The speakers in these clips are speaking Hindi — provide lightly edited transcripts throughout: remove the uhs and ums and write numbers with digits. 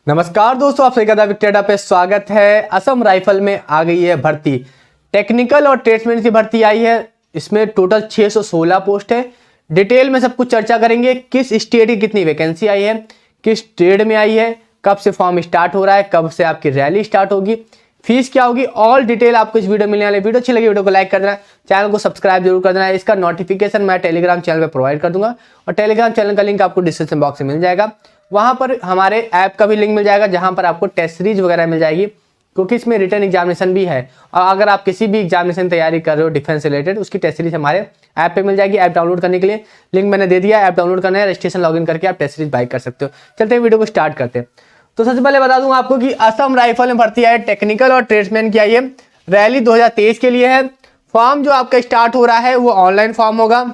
नमस्कार दोस्तों, आप सभी का विक्टेडा पे स्वागत है। असम राइफल में आ गई है भर्ती। टेक्निकल और ट्रेड्समैन की भर्ती आई है। इसमें टोटल 616 पोस्ट है। डिटेल में सब कुछ चर्चा करेंगे। किस स्टेट की कितनी वैकेंसी आई है, किस ट्रेड में आई है, कब से फॉर्म स्टार्ट हो रहा है, कब से आपकी रैली स्टार्ट होगी, फीस क्या होगी, ऑल डिटेल आपको इस वीडियो में मिलने वाली। वीडियो अच्छी लगी वीडियो को लाइक कर देना, चैनल को सब्सक्राइब जरूर कर देना। इसका नोटिफिकेशन मैं टेलीग्राम चैनल पे प्रोवाइड कर दूंगा और टेलीग्राम चैनल का लिंक आपको डिस्क्रिप्शन बॉक्स में मिल जाएगा। वहां पर हमारे ऐप का भी लिंक मिल जाएगा जहां पर आपको टेस्ट सीरीज वगैरह मिल जाएगी, क्योंकि इसमें रिटर्न एग्जामिनेशन भी है। और अगर आप किसी भी एग्जामिनेशन तैयारी कर रहे हो डिफेंस रिलेटेड, उसकी टेस्ट सीरीज हमारे ऐप पे मिल जाएगी। ऐप डाउनलोड करने के लिए लिंक मैंने दे दिया। ऐप डाउनलोड करना है, रजिस्ट्रेशन लॉगिन करके आप टेस्ट सीरीज बाय कर सकते हो। चलते हैं वीडियो को स्टार्ट करते हैं। तो सबसे पहले बता दूं आपको कि असम राइफल में भर्ती आई, टेक्निकल और ट्रेड्समैन की आई है। रैली 2023 के लिए है। फॉर्म जो आपका स्टार्ट हो रहा है वो ऑनलाइन फॉर्म होगा।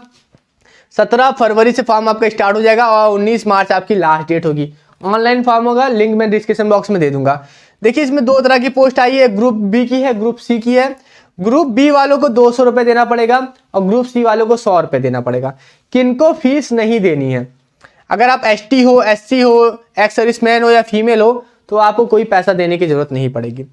17 फरवरी से फॉर्म आपका स्टार्ट हो जाएगा और 19 मार्च आपकी लास्ट डेट होगी। ऑनलाइन फॉर्म होगा, लिंक मैं डिस्क्रिप्शन बॉक्स में दे दूंगा। देखिए, इसमें दो तरह की पोस्ट आई है, ग्रुप बी की है, ग्रुप सी की है। ग्रुप बी वालों को 200 रुपए देना पड़ेगा और ग्रुप सी वालों को 100 रुपए देना पड़ेगा। किनको फीस नहीं देनी है, अगर आप एसटी हो, एससी हो, एक्स सर्विसमैन हो या फीमेल हो, तो आपको कोई पैसा देने की जरूरत नहीं पड़ेगी।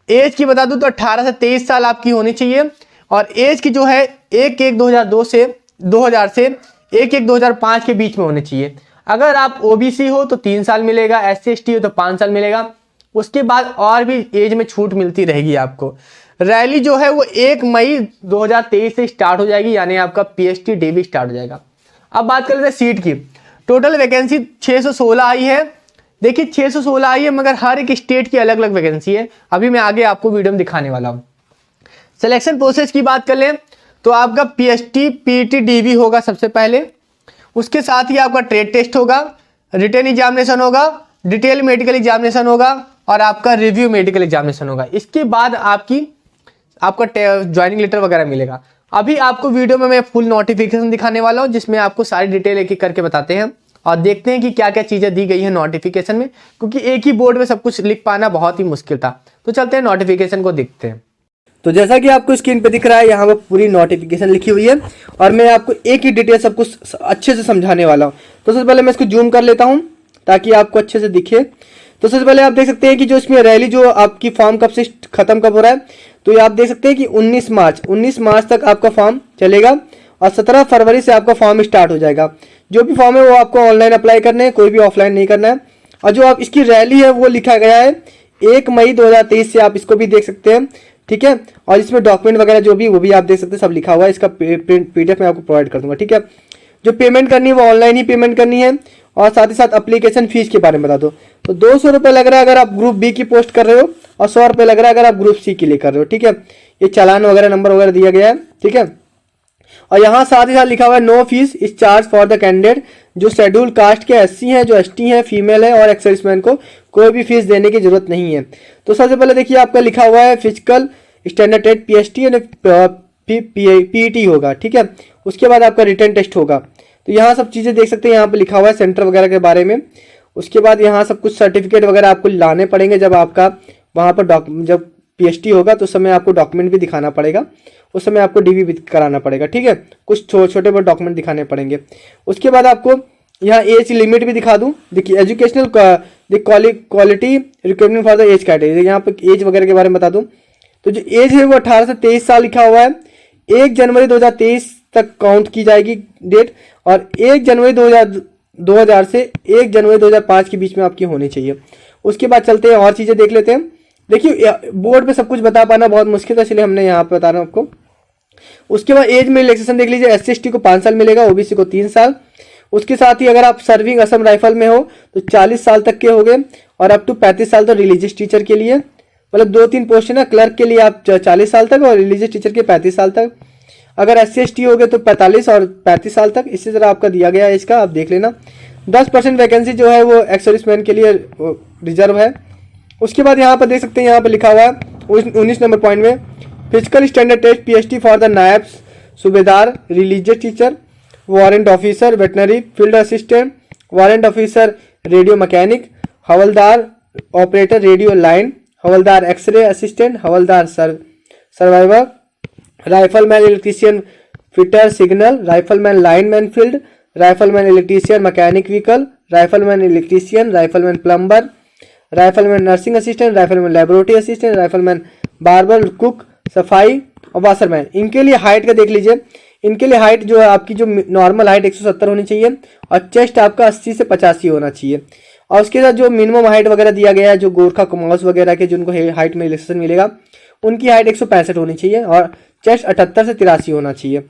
एज की बता दूं तो 18 से 23 साल आपकी होनी चाहिए। और एज की जो है 1/1/2002 से 2000 से 1/1/2005 के बीच में होनी चाहिए। अगर आप ओबीसी हो तो 3 साल मिलेगा, एससी एसटी हो तो 5 साल मिलेगा। उसके बाद और भी एज में छूट मिलती रहेगी आपको। रैली जो है वो 1 मई 2023 से स्टार्ट हो जाएगी, यानी आपका पीएसटी डे भी स्टार्ट हो जाएगा। अब बात कर लेते हैं सीट की। टोटल वैकेंसी 616 आई है। देखिए 616 आई है, मगर हर एक स्टेट की अलग अलग वैकेंसी है। अभी मैं आगे आपको वीडियो में दिखाने वाला हूँ। सिलेक्शन प्रोसेस की बात कर लें तो आपका पीएसटी पीटी डीवी होगा सबसे पहले। उसके साथ ही आपका ट्रेड टेस्ट होगा, रिटन एग्जामिनेशन होगा, डिटेल मेडिकल एग्जामिनेशन होगा और आपका रिव्यू मेडिकल एग्जामिनेशन होगा। इसके बाद आपका ज्वाइनिंग लेटर वगैरह मिलेगा। अभी आपको वीडियो में मैं फुल नोटिफिकेशन दिखाने वाला हूं, जिसमें आपको सारी डिटेल एक एक करके बताते हैं और देखते हैं कि क्या क्या चीजें दी गई है नोटिफिकेशन में, क्योंकि एक ही बोर्ड में सब कुछ लिख पाना बहुत ही मुश्किल था। तो चलते हैं नोटिफिकेशन को देखते हैं। तो जैसा कि आपको स्क्रीन पे दिख रहा है, यहाँ पर पूरी नोटिफिकेशन लिखी हुई है और मैं आपको एक ही डिटेल सब कुछ अच्छे से समझाने वाला हूँ। तो सबसे पहले मैं इसको जूम कर लेता हूँ ताकि आपको अच्छे से दिखे। तो सबसे पहले आप देख सकते हैं कि जो इसमें रैली जो आपकी फॉर्म कब से खत्म कब हो रहा है, तो ये आप देख सकते हैं कि 19 मार्च तक आपका फॉर्म चलेगा और 17 फरवरी से आपका फॉर्म स्टार्ट हो जाएगा। जो भी फॉर्म है वो आपको ऑनलाइन अप्लाई करने हैं, कोई भी ऑफलाइन नहीं करना है। और जो आप इसकी रैली है वो लिखा गया है 1 मई 2023 से, आप इसको भी देख सकते हैं, ठीक है। और इसमें डॉक्यूमेंट वगैरह जो भी वो भी आप देख सकते हैं, सब लिखा हुआ है। इसका पीडीएफ मैं आपको प्रोवाइड कर दूंगा, ठीक है। जो पेमेंट करनी है वो ऑनलाइन ही पेमेंट करनी है। और साथ ही साथ एप्लीकेशन फीस के बारे में बता दो। तो 200 रुपये लग रहा है अगर आप ग्रुप बी की पोस्ट कर रहे हो और 100 रुपये लग रहा है अगर आप ग्रुप सी के लिए कर रहे हो, ठीक है। ये चालान वगैरह नंबर वगैरह दिया गया है, ठीक है। और यहाँ साथ ही साथ लिखा हुआ है no fees is charge for the candidate. जो शेड्यूल कास्ट के एससी हैं, जो एसटी हैं, फीमेल है और एक्स सर्विसमैन को कोई भी फीस देने की जरूरत नहीं है। तो सबसे पहले देखिए आपका लिखा हुआ है फिजिकल स्टैंडर्ड टेस्ट पीएसटी यानी पीईटी होगा, ठीक है। उसके बाद आपका रिटन टेस्ट होगा। तो यहाँ सब चीज़ें देख सकते हैं, यहाँ पे लिखा हुआ है सेंटर वगैरह के बारे में। उसके बाद यहाँ सब कुछ सर्टिफिकेट वगैरह आपको लाने पड़ेंगे। जब आपका वहाँ पर जब पीएचडी होगा तो उस समय आपको डॉक्यूमेंट भी दिखाना पड़ेगा, उस समय आपको डीवी भी कराना पड़ेगा, ठीक है। कुछ छोटे बड़े डॉक्यूमेंट दिखाने पड़ेंगे। उसके बाद आपको यहाँ एज लिमिट भी दिखा दूँ। देखिए educational quality requirement for the age category, यहाँ पे एज वगैरह के बारे में बता दूँ। तो जो एज है वो 18 से 23 साल लिखा हुआ है। 1 जनवरी 2023 तक काउंट की जाएगी डेट और 1 जनवरी 2000 से 1 जनवरी 2005 के बीच में आपकी होनी चाहिए। उसके बाद चलते हैं और चीज़ें देख लेते हैं। देखिए बोर्ड पे सब कुछ बता पाना बहुत मुश्किल है, इसलिए हमने यहाँ पे बता रहा हूँ आपको। उसके बाद एज में रिलैक्सेशन देख लीजिए, एससी एसटी को 5 साल मिलेगा, ओबीसी को 3 साल। उसके साथ ही अगर आप सर्विंग असम राइफल में हो तो 40 साल तक के हो गए और अप टू 35 साल तो रिलीजियस टीचर के लिए, मतलब 2-3 पोस्ट है ना। क्लर्क के लिए आप 40 साल तक और रिलीजियस टीचर के 35 साल तक। अगर एससी एसटी हो गए तो 45 और 35 साल तक। इसी तरह आपका दिया गया है, इसका आप देख लेना। 10% वैकेंसी जो है वो एक्स सर्विसमैन के लिए रिजर्व है। उसके बाद यहाँ पर देख सकते हैं, यहाँ पर लिखा हुआ है 19 नंबर पॉइंट में physical standard test PHT for the naib subedar, religious teacher, warrant officer, veterinary, field assistant, warrant officer, radio mechanic, havildar operator radio line, havildar x ray assistant, havildar survivor, rifleman electrician fitter signal, rifleman lineman field, rifleman electrician mechanic vehicle, rifleman electrician, rifleman plumber, rifleman nursing assistant, rifleman laboratory assistant, rifleman barber, cook, सफाई और वाशरमैन। इनके लिए हाइट का देख लीजिए, इनके लिए हाइट जो है आपकी जो नॉर्मल हाइट 170 होनी चाहिए और चेस्ट आपका 80 से 85 होना चाहिए। और उसके साथ जो मिनिमम हाइट वगैरह दिया गया है, जो गोरखा कुमाऊस वगैरह के जिनको हाइट में रिलैक्सेशन मिलेगा, उनकी हाइट 165 होनी चाहिए और चेस्ट 78 से 83 होना चाहिए।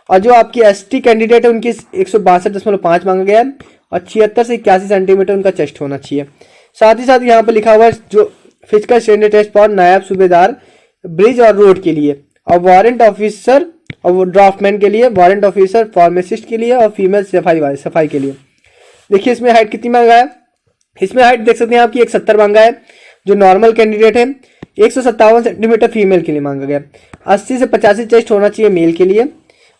और जो आपकी एसटी कैंडिडेट है उनकी 162.5 मांगा गया है और 76 से 81 सेंटीमीटर उनका चेस्ट होना चाहिए। साथ ही साथ यहाँ पर लिखा हुआ है जो फिजिकल स्टैंडर्ड टेस्ट फॉर नायब सूबेदार ब्रिज और रोड के लिए, और वारंट ऑफिसर और ड्राफ्टमैन के लिए, वारंट ऑफिसर फार्मासिस्ट के लिए और फीमेल सफाई के लिए। देखिए इसमें हाइट कितनी मांगा है, इसमें हाइट देख सकते हैं आपकी 170 मांगा है जो नॉर्मल कैंडिडेट है, 157 सेंटीमीटर फीमेल के लिए मांगा गया, 80 से 85 चेस्ट होना चाहिए मेल के लिए।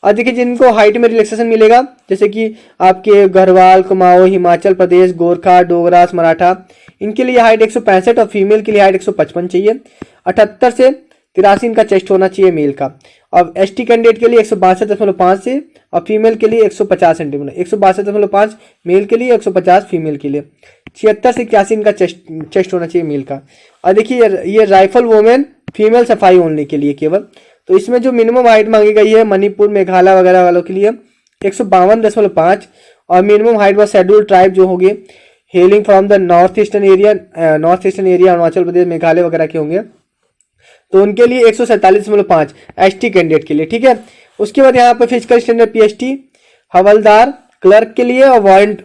और देखिए जिनको हाइट में रिलैक्सेशन मिलेगा, जैसे कि आपके गढ़वाल, कुमाऊं, हिमाचल प्रदेश, गोरखा, डोगरास, मराठा, इनके लिए हाइट 165 और फीमेल के लिए हाइट 155 चाहिए। 78 से 83 इनका चेस्ट होना चाहिए मेल का। और एसटी कैंडिडेट के लिए 162.5 से और फीमेल के लिए 150 सेंटीमीटर, 162.5 मेल के लिए, 150 फीमेल के लिए। 76 से 81 इनका चेस्ट होना चाहिए मेल का। और देखिए ये राइफल वोमेन फीमेल सफाई होने के लिए केवल, तो इसमें जो मिनिमम हाइट मांगी गई है मणिपुर, मेघालय वगैरह वालों के लिए 152.5 और minimum height was scheduled tribe जो होंगे hailing from the north eastern area Arunachal Pradesh, Meghalaya वगैरह के होंगे, तो उनके लिए 147.5 एसटी कैंडिडेट के लिए। ठीक है, उसके बाद यहाँ पर फिजिकल स्टैंडर्ड पीएसटी हवलदार क्लर्क के लिए और वारंट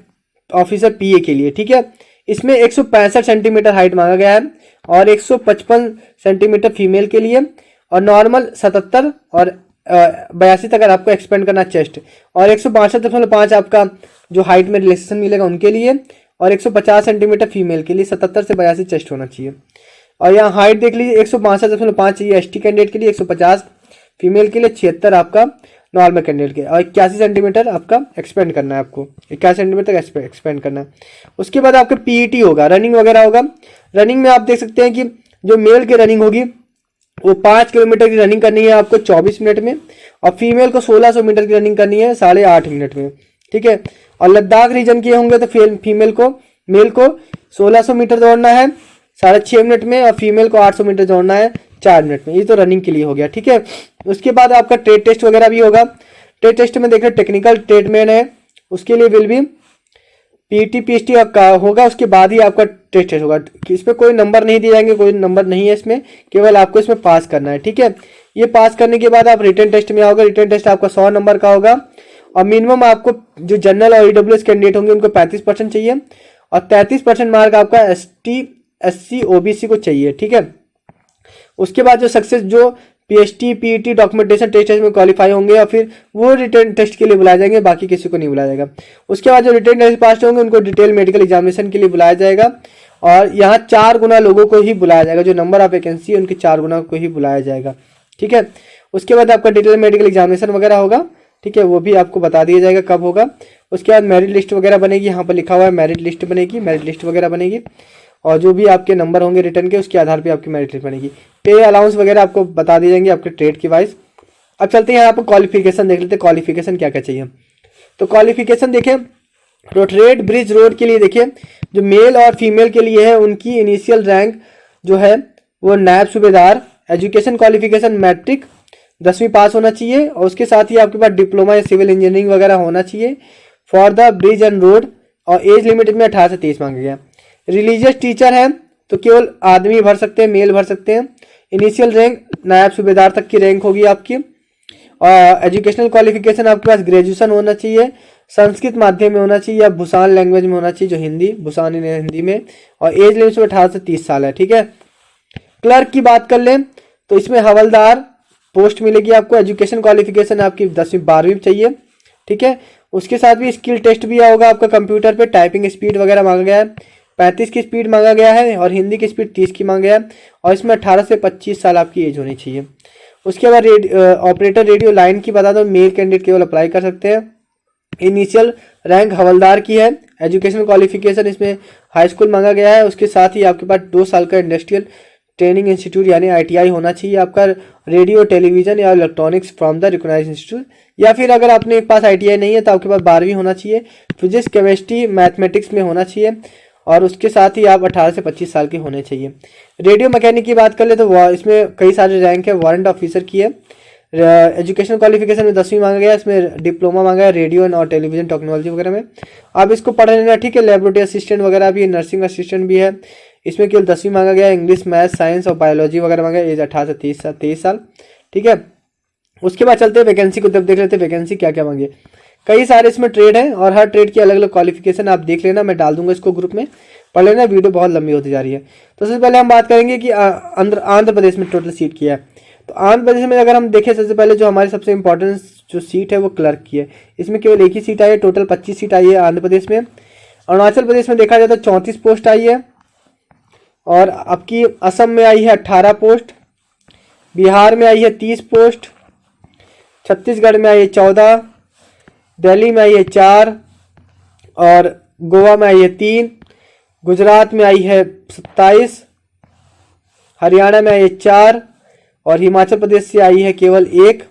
ऑफिसर पीए के लिए। ठीक है, इसमें 165 सेंटीमीटर हाइट मांगा गया है और 155 सेंटीमीटर फीमेल के लिए और नॉर्मल 77 और 82 तक अगर आपको एक्सपेंड करना चेस्ट, और 162.5 आपका जो हाइट में रिलैक्सेशन मिलेगा उनके लिए, और 150 सेंटीमीटर फीमेल के लिए, 77 से 82 चेस्ट होना चाहिए। और यहाँ हाइट देख लीजिए 162.5 चाहिए एसटी कैंडिडेट के लिए, 150 फीमेल के लिए, 76 आपका नॉर्मल कैंडिडेट के, और 81 सेंटीमीटर आपका एक्सपेंड करना है, आपको 81 सेंटीमीटर तक एक्सपेंड करना है। उसके बाद आपका पीईटी होगा, रनिंग वगैरह होगा। रनिंग में आप देख सकते हैं कि जो मेल की रनिंग होगी वो 5 किलोमीटर की रनिंग करनी है आपको 24 मिनट में, और फीमेल को 1600 मीटर की रनिंग करनी है 8.5 मिनट में। ठीक है, और लद्दाख रीजन के होंगे तो मेल को 1600 मीटर दौड़ना है 6.5 मिनट में, और फीमेल को 800 मीटर दौड़ना है 4 मिनट में। ये तो रनिंग के लिए हो गया। ठीक है, उसके बाद आपका ट्रेड टेस्ट वगैरह भी होगा। ट्रेड टेस्ट में देख रहे टेक्निकल ट्रेडमैन है, उसके लिए विल भी पीटी पीएचटी का होगा, उसके बाद ही आपका टेस्ट टेस्ट होगा। इसमें कोई नंबर नहीं दिए जाएंगे, कोई नंबर नहीं है इसमें, केवल आपको इसमें पास करना है। ठीक है, ये पास करने के बाद आप रिटन टेस्ट में आओगे। रिटन टेस्ट आपका 100 नंबर का होगा, और मिनिमम आपको जो जनरल और ईडब्ल्यूएस कैंडिडेट होंगे उनको 35% चाहिए, और 33% मार्क आपका एसटी एससी ओबीसी को चाहिए। ठीक है, उसके बाद जो सक्सेस जो पीएचटी पीईटी डॉक्यूमेंटेशन टेस्ट में क्वालिफाई होंगे या फिर वो रिटर्न टेस्ट के लिए बुलाया जाएंगे, बाकी किसी को नहीं बुलाया जाएगा। उसके बाद जो रिटर्न टेस्ट पास होंगे उनको डिटेल मेडिकल एग्जामिनेशन के लिए बुलाया जाएगा, और यहाँ 4 गुना लोगों को ही बुलाया जाएगा, जो नंबर ऑफ वैकेंसी है उनके 4 गुना को ही बुलाया जाएगा। ठीक है, उसके बाद आपका डिटेल मेडिकल एग्जामिनेशन वगैरह होगा। ठीक है, वो भी आपको बता दिया जाएगा कब होगा। उसके बाद मेरिट लिस्ट वगैरह बनेगी, यहाँ पर लिखा हुआ है मेरिट लिस्ट बनेगी, मेरिट लिस्ट वगैरह बनेगी, और जो भी आपके नंबर होंगे रिटर्न के उसके आधार पे आपकी मेरिट लिस्ट बनेगी। पे अलाउंस वगैरह आपको बता दिए जाएंगे आपके ट्रेड की वाइज। अब चलते हैं यहाँ पर क्वालिफिकेशन देख लेते हैं, क्वालिफिकेशन क्या क्या चाहिए। तो क्वालिफिकेशन देखें, ट्रेड ब्रिज रोड के लिए देखिए जो मेल और फीमेल के लिए है उनकी इनिशियल रैंक जो है वो नायब सूबेदार। एजुकेशन क्वालिफिकेशन मैट्रिक 10वीं पास होना चाहिए, और उसके साथ ही आपके पास डिप्लोमा या सिविल इंजीनियरिंग वगैरह होना चाहिए for the bridge and road, और एज लिमिट में 18 से 23 मांगा गया। रिलीजियस टीचर है तो केवल आदमी भर सकते हैं, मेल भर सकते हैं। इनिशियल रैंक नायब सूबेदार तक की रैंक होगी आपकी। और एजुकेशनल क्वालिफिकेशन आपके पास ग्रेजुएशन होना चाहिए, संस्कृत माध्यम में होना चाहिए या भूषान लैंग्वेज में होना चाहिए, जो हिंदी भूषान हिंदी में, और एज लिमिट 18 से 30 साल है। ठीक है, क्लर्क की बात कर लें तो इसमें हवलदार पोस्ट मिलेगी आपको। एजुकेशन क्वालिफिकेशन आपकी 10वीं 12वीं चाहिए। ठीक है, उसके साथ भी स्किल टेस्ट भी होगा आपका कंप्यूटर पे, टाइपिंग स्पीड वगैरह मांगा गया है, 35 की स्पीड मांगा गया है, और हिंदी की स्पीड 30 की मांगा गया है, और इसमें 18 से 25 साल आपकी एज होनी चाहिए। उसके बाद ऑपरेटर रेडियो लाइन की बता दो, मेल कैंडिडेट केवल अप्लाई कर सकते हैं। इनिशियल रैंक हवलदार की है। एजुकेशन क्वालिफिकेशन इसमें हाई स्कूल मांगा गया है, उसके साथ ही आपके पास 2 साल का इंडस्ट्रियल ट्रेनिंग इंस्टीट्यूट यानी आईटीआई होना चाहिए आपका, रेडियो टेलीविजन या electronics from the recognised institute, या फिर अगर आपने पास आईटीआई नहीं है तो आपके पास 12वीं होना चाहिए। फिजिक्स केमिस्ट्री मैथमेटिक्स में होना चाहिए, और उसके साथ ही आप 18 से 25 साल के होने चाहिए। रेडियो मैकेनिक की बात कर ले तो इसमें कई सारे रैंक है। वारंट ऑफिसर की है। एजुकेशन क्वालिफिकेशन में 10वीं मांगा गया, इसमें डिप्लोमा मांगा है रेडियो और टेलीविजन टेक्नोलॉजी वगैरह में। आप इसको पढ़ लेना, ठीक है। लेबोरेटरी असिस्टेंट वगैरह भी, नर्सिंग असिस्टेंट भी है। इसमें केवल 10वीं मांगा गया। इंग्लिश, मैथ, साइंस और बायोलॉजी वगैरह मांगा। एज 18 से 23 साल, ठीक है। उसके बाद चलते हैं वैकेंसी को, तब देख लेते हैं वैकेंसी क्या क्या मांगे। कई सारे इसमें ट्रेड हैं और हर ट्रेड की अलग अलग क्वालिफिकेशन आप देख लेना, मैं डाल दूंगा इसको ग्रुप में, पढ़ लेना। वीडियो बहुत लंबी होती जा रही है। तो सबसे पहले हम बात करेंगे कि आंध्र प्रदेश में टोटल सीट किया है। तो आंध्र प्रदेश में अगर हम देखें, सबसे पहले जो हमारी सबसे इंपॉर्टेंट जो सीट है वो क्लर्क की है। इसमें केवल एक ही सीट आई है, टोटल 25 सीट आई है आंध्र प्रदेश में। अरुणाचल प्रदेश में देखा जाए तो 34 पोस्ट आई है। और आपकी असम में आई है 18 पोस्ट, बिहार में आई है 30 पोस्ट, छत्तीसगढ़ में आई है 14, दिल्ली में आई है 4 और गोवा में आई है 3, गुजरात में आई है 27, हरियाणा में आई है 4 और हिमाचल प्रदेश से आई है केवल 1।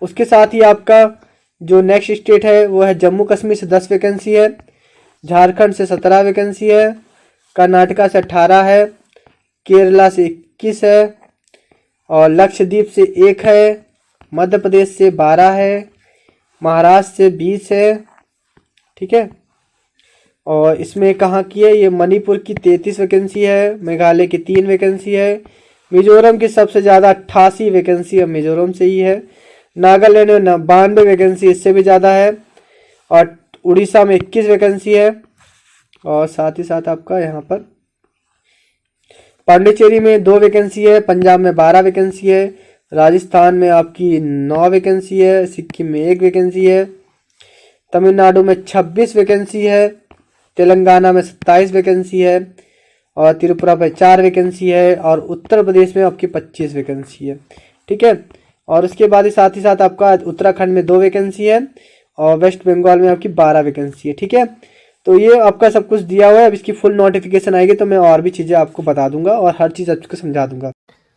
उसके साथ ही आपका जो नेक्स्ट स्टेट है वो है जम्मू कश्मीर से 10 वैकेंसी है, झारखंड से 17 वैकेंसी है, कर्नाटका से 18 है, केरला से 21 है और लक्षद्वीप से 1 है, मध्य प्रदेश से 12 है, महाराष्ट्र से 20 है, ठीक है। और इसमें कहाँ की है, ये मणिपुर की 33 वैकेंसी है, मेघालय की 3 वैकेंसी है, मिजोरम की सबसे ज़्यादा 88 वैकेंसी है, मिजोरम से ही है, नागालैंड में 92 वैकेंसी, इससे भी ज़्यादा है, और उड़ीसा में 21 वैकेंसी है। और साथ ही साथ आपका यहाँ पर पांडिचेरी में 2 वैकेंसी है, पंजाब में 12 वैकेंसी है, राजस्थान में आपकी 9 वैकेंसी है, सिक्किम में 1 वैकेंसी है, तमिलनाडु में 26 वैकेंसी है, तेलंगाना में 27 वैकेंसी है और त्रिपुरा में 4 वैकेंसी है और उत्तर प्रदेश में आपकी 25 वैकेंसी है, ठीक है। और उसके बाद ही साथ आपका उत्तराखंड में 2 वैकेंसी है और वेस्ट बंगाल में आपकी 12 वैकेंसी है, ठीक है। तो ये आपका सब कुछ दिया हुआ है। अब इसकी फुल नोटिफिकेशन आएगी तो मैं और भी चीज़ें आपको बता दूंगा और हर चीज़ आपको समझा दूंगा।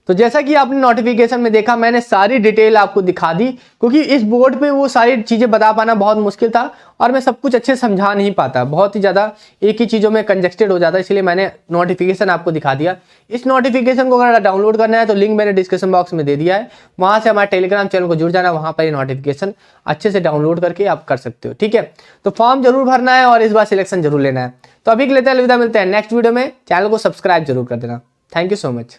तो जैसा कि आपने नोटिफिकेशन में देखा, मैंने सारी डिटेल आपको दिखा दी, क्योंकि इस बोर्ड पे वो सारी चीज़ें बता पाना बहुत मुश्किल था और मैं सब कुछ अच्छे से समझा नहीं पाता, बहुत ही ज़्यादा एक ही चीज़ों में कंजस्टेड हो जाता, इसलिए मैंने नोटिफिकेशन आपको दिखा दिया। इस नोटिफिकेशन को अगर डाउनलोड करना है तो लिंक मैंने डिस्क्रिप्शन बॉक्स में दे दिया है, वहाँ से हमारे टेलीग्राम चैनल को जुड़ जाना, वहाँ पर ये नोटिफिकेशन अच्छे से डाउनलोड करके आप कर सकते हो, ठीक है। तो फॉर्म जरूर भरना है और इस बार सिलेक्शन जरूर लेना है। तो अभी के लिए अलविदा, मिलते हैं नेक्स्ट वीडियो में। चैनल को सब्सक्राइब जरूर कर देना। Thank you so much.